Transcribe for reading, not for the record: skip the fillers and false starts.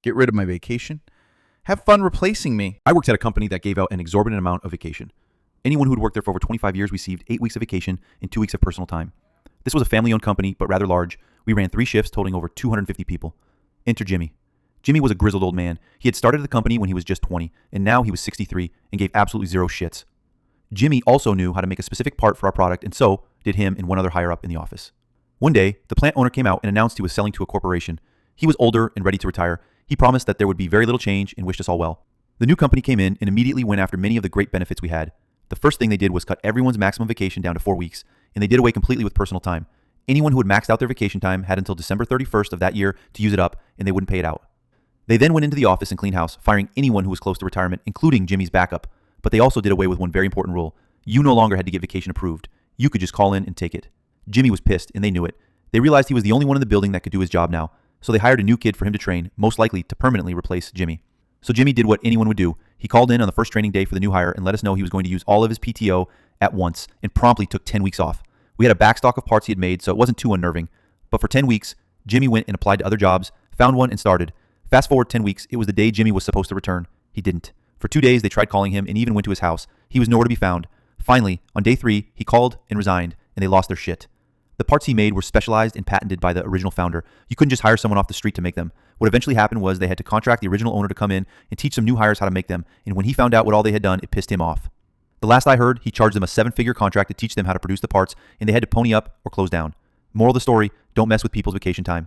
get rid of my vacation, have fun replacing me. I worked at a company that gave out an exorbitant amount of vacation. Anyone who'd worked there for over 25 years received 8 weeks of vacation and 2 weeks of personal time. This was a family-owned company, but rather large. We ran 3 shifts totaling over 250 people. Enter Jimmy. Jimmy was a grizzled old man. He had started the company when he was just 20, and now he was 63 and gave absolutely zero shits. Jimmy also knew how to make a specific part for our product, and so did him and one other higher up in the office. One day, the plant owner came out and announced he was selling to a corporation. He was older and ready to retire. He promised that there would be very little change and wished us all well. The new company came in and immediately went after many of the great benefits we had. The first thing they did was cut everyone's maximum vacation down to 4 weeks, and they did away completely with personal time. Anyone who had maxed out their vacation time had until December 31st of that year to use it up, and they wouldn't pay it out. They then went into the office and cleaned house, firing anyone who was close to retirement, including Jimmy's backup. But they also did away with one very important rule. You no longer had to get vacation approved. You could just call in and take it. Jimmy was pissed, and they knew it. They realized he was the only one in the building that could do his job now, so they hired a new kid for him to train, most likely to permanently replace Jimmy. So Jimmy did what anyone would do. He called in on the first training day for the new hire and let us know he was going to use all of his PTO at once and promptly took 10 weeks off. We had a backstock of parts he had made, so it wasn't too unnerving. But for 10 weeks, Jimmy went and applied to other jobs, found one, and started. Fast forward 10 weeks, it was the day Jimmy was supposed to return. He didn't. For 2 days, they tried calling him and even went to his house. He was nowhere to be found. Finally, on day 3, he called and resigned, and they lost their shit. The parts he made were specialized and patented by the original founder. You couldn't just hire someone off the street to make them. What eventually happened was they had to contract the original owner to come in and teach some new hires how to make them, and when he found out what all they had done, it pissed him off. The last I heard, he charged them a 7-figure contract to teach them how to produce the parts, and they had to pony up or close down. Moral of the story, don't mess with people's vacation time.